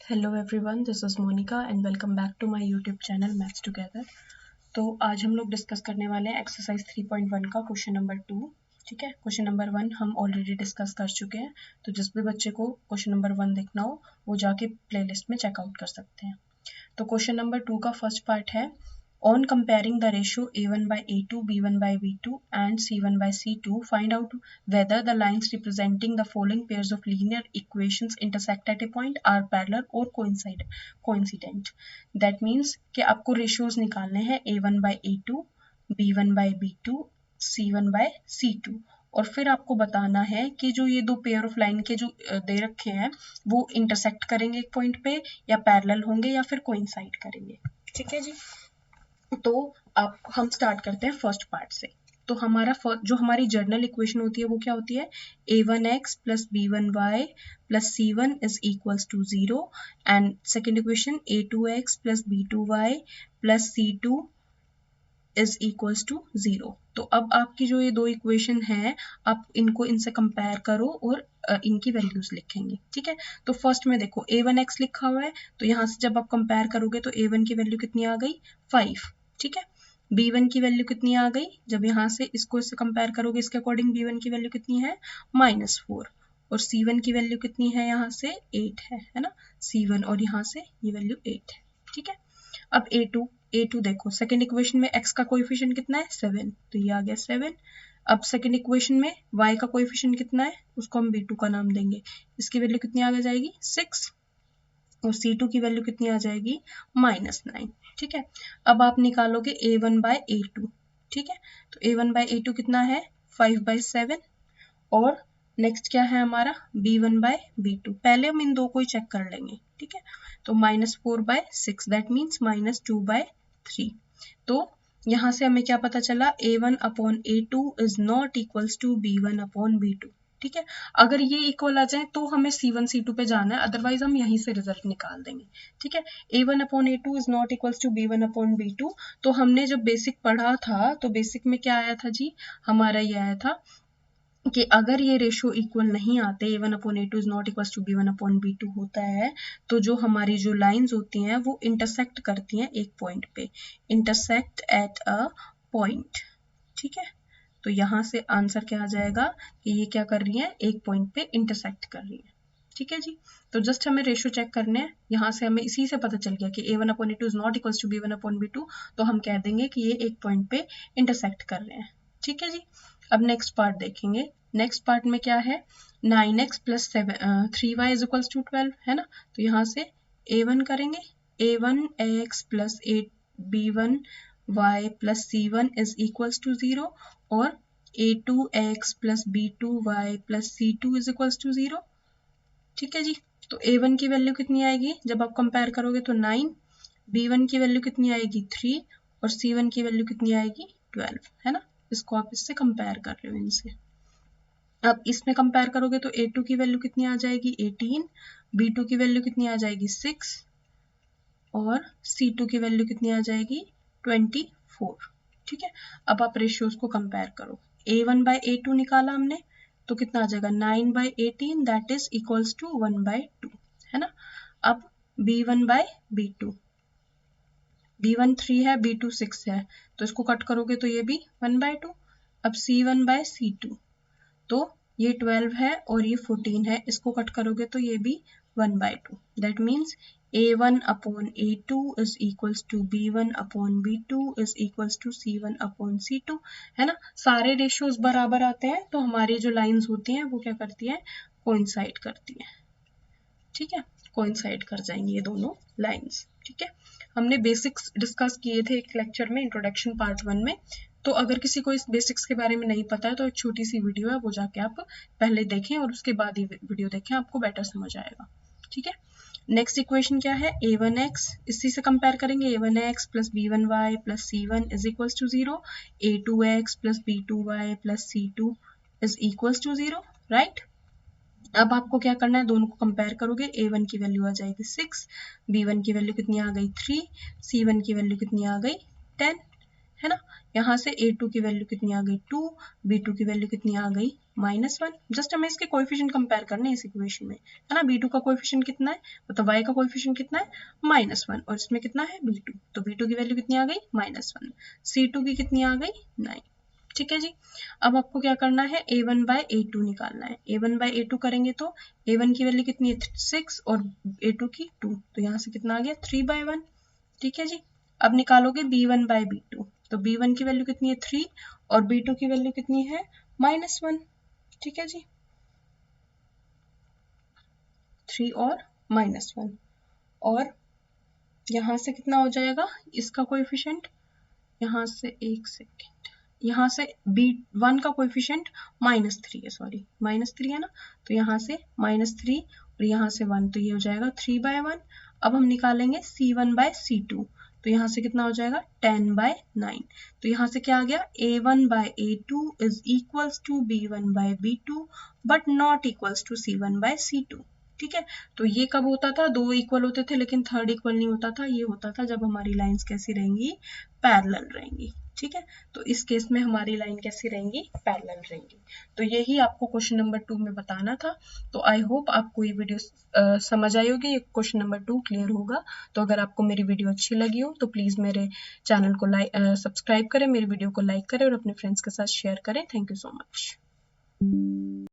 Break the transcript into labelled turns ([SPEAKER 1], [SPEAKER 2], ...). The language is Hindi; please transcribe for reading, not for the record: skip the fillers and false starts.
[SPEAKER 1] Hello everyone, this is Monika and welcome back to my YouTube channel maths together. तो आज हम लोग डिस्कस करने वाले हैं एक्सरसाइज 3.1 का क्वेश्चन नंबर 2। ठीक है, क्वेश्चन नंबर 1 हम ऑलरेडी डिस्कस कर चुके हैं, तो जिस भी बच्चे को क्वेश्चन नंबर 1 देखना हो वो जाके प्लेलिस्ट में चेकआउट कर सकते हैं। तो क्वेश्चन नंबर 2 का फर्स्ट पार्ट है, on comparing the ratio a1 by a2, b1 by b2 and c1 by c2, find out whether the lines representing the following pairs of linear equations intersect at a point, are parallel or coincident. That means कि आपको ratios निकालने हैं a1 by a2, b1 by b2, c1 by c2, और फिर आपको बताना है कि जो ये दो पेयर ऑफ लाइन के जो दे रखे हैं वो इंटरसेक्ट करेंगे एक पॉइंट पे, या पैरेलल होंगे, या फिर कोइंसाइड करेंगे। ठीक है जी, तो आप हम स्टार्ट करते हैं फर्स्ट पार्ट से। तो हमारा जो हमारी जर्नल इक्वेशन होती है वो क्या होती है, a1x plus b1y plus c1 is equals to 0 and second equation a2x plus b2y plus c2 is equals to 0। तो अब आपकी जो ये दो इक्वेशन है आप इनको इनसे कंपेयर करो और इनकी वैल्यूज लिखेंगे। ठीक है, तो फर्स्ट में देखो a1x लिखा हुआ है, तो यहाँ से जब आप कंपेयर करोगे तो a1 की वैल्यू कितनी आ गई 5। ठीक है, b1 की वैल्यू कितनी आ गई, जब यहाँ से इसको इससे कंपेयर करोगे इसके अकॉर्डिंग b1 की वैल्यू कितनी है -4, और c1 की वैल्यू कितनी है यहाँ से 8 है ना, c1 और यहाँ से ये वैल्यू 8 है। ठीक है, अब a2 देखो, सेकेंड इक्वेशन में x का कोएफिशिएंट कितना है 7, तो ये आ गया 7। अब सेकेंड इक्वेशन में y का कोएफिशिएंट कितना है, उसको हम b2 का नाम देंगे, इसकी वैल्यू कितनी आ जाएगी 6, और c2 की वैल्यू कितनी आ जाएगी -9। ठीक है, अब आप निकालोगे a1 by a2। ठीक है, तो a1 by a2 कितना है 5/7, और नेक्स्ट क्या है हमारा b1 by b2। पहले हम इन दो को ही चेक कर लेंगे। ठीक है, तो -4/6 दैट मीन्स -2/3। तो यहाँ से हमें क्या पता चला, a1 upon a2 is not equals to b1 upon b2। ठीक है, अगर ये इक्वल आ जाए तो हमें c1 c2 पे जाना है, अदरवाइज हम यहीं से रिजल्ट निकाल देंगे। ठीक है, a1 upon a2 is not equals to b1 upon b2। तो हमने जब बेसिक पढ़ा था तो बेसिक में क्या आया था जी, हमारा ये आया था कि अगर ये रेशियो इक्वल नहीं आते, a1 upon a2 is not equals to b1 upon b2 होता है, तो जो हमारी जो लाइंस होती हैं वो इंटरसेक्ट करती हैं एक पॉइंट पे, इंटरसेक्ट एट अ पॉइंट। ठीक है, तो यहाँ से आंसर क्या आ जाएगा कि ये क्या कर रही है, एक पॉइंट पे इंटरसेक्ट कर रही है। ठीक है जी, तो जस्ट हमें रेशियो चेक करने हैं, यहाँ से हमें इसी से पता चल गया कि a1 upon a2 is not equals to b1 upon b2, तो हम कह देंगे कि ये एक पॉइंट पे इंटरसेक्ट कर रहे हैं। ठीक है जी, अब नेक्स्ट पार्ट देखेंगे। नेक्स्ट पार्ट में क्या है, 9x plus 3y is equals to 12 है ना, तो यहाँ से a1 करेंगे, a1x plus b1y plus c1 is equals to 0, और a2x plus b2y plus c2 is equals to 0। ठीक है जी, तो a1 की वैल्यू कितनी आएगी जब आप कंपेयर करोगे तो 9, b1 की वैल्यू कितनी आएगी 3, और c1 की वैल्यू कितनी आएगी 12 है ना। इसको आप इससे कंपेयर कर रहे हो इनसे। अब इसमें कंपेयर करोगे तो a2 की वैल्यू कितनी आ जाएगी 18, b2 की वैल्यू कितनी आ जाएगी 6, और c2 की वैल्यू कितनी आ जाएगी 24। ठीक है, अब आप रेशियोज को कंपेयर करो, a1 by a2 निकाला हमने, तो कितना आ जाएगा 9/18 दैट इज इक्वल्स टू 1/2 है ना। अब b1 by b2, b1 3 है, b2 6 है, तो इसको कट करोगे तो ये भी 1/2। अब c1 by c2, तो ये 12 है और ये 14 है, इसको कट करोगे तो ये भी 1/2। That means a1 upon a2 is equals to b1 upon b2 is equals to c1 upon c2 है ना। सारे रेशियोज बराबर आते हैं तो हमारी जो लाइंस होती हैं वो क्या करती हैं, कोइंसाइड करती हैं। ठीक है, कोइंसाइड कर जाएंगी ये दोनों लाइंस। ठीक है, हमने बेसिक्स डिस्कस किए थे एक लेक्चर में, इंट्रोडक्शन पार्ट 1 में। तो अगर किसी को इस बेसिक्स के बारे में नहीं पता है तो एक छोटी सी वीडियो है, वो जाके आप पहले देखें और उसके बाद ही वीडियो देखें, आपको बेटर समझ आएगा। ठीक है, नेक्स्ट इक्वेशन क्या है, a1x, इसी से कंपेयर करेंगे, a1x plus b1y plus c1 is equals to 0, a2x plus b2y plus c2 is equals to 0 right. अब आपको क्या करना है, दोनों को कंपेयर करोगे, a1 की वैल्यू आ जाएगी 6, b1 की वैल्यू कितनी आ गई 3, c1 की वैल्यू कितनी आ गई 10 है ना। यहाँ से A2 की वैल्यू कितनी आ गई 2, B2 की वैल्यू कितनी आ गई -1। जस्ट हमें इसके कोएफिशिएंट कंपेयर करने हैं इस इक्वेशन में, है ना। B2 का कोएफिशिएंट कितना है, मतलब y का कोएफिशिएंट कितना है -1, और इसमें कितना है B2, तो B2 की वैल्यू कितनी आ गई -1, C2 की कितनी आ गई 9। ठीक है जी। अब आपको क्या करना है, A1/A2 निकालना है। A1/A2 करेंगे तो A1 की वैल्यू कितनी है 6 और A2 की 2, तो यहाँ से कितना आ गया 3/1। ठीक है जी। अब निकालोगे B1/B2, तो B1 की वैल्यू कितनी है 3 और B2 की वैल्यू कितनी है -1। ठीक है जी, 3 और -1, और यहाँ से कितना हो जाएगा इसका कोएफिशिएंट, यहाँ से एक सेकेंड, यहाँ से B1 का कोएफिशिएंट -3 है, सॉरी -3 है ना, तो यहाँ से -3 और यहाँ से 1, तो ये हो जाएगा 3/1। अब हम निकालेंगे C1/C2, तो यहाँ से कितना हो जाएगा 10/9, तो यहाँ से क्या आ गया A1/A2 is equals to B1/B2 but not equals to C1/C2। ठीक है, तो ये कब होता था, दो इक्वल होते थे लेकिन थर्ड इक्वल नहीं होता था, ये होता था जब हमारी लाइंस कैसी रहेंगी, पैरेलल रहेंगी। ठीक है, तो इस केस में हमारी लाइन कैसी रहेंगी, पैरेलल रहेंगी। तो यही आपको क्वेश्चन नंबर 2 में बताना था। तो आई होप आपको ये वीडियो समझ आई होगी, ये क्वेश्चन नंबर 2 क्लियर होगा। तो अगर आपको मेरी वीडियो अच्छी लगी हो तो प्लीज़ मेरे चैनल को सब्सक्राइब करें, मेरी वीडियो को लाइक करें और अपने फ्रेंड्स के साथ शेयर करें। Thank you so much.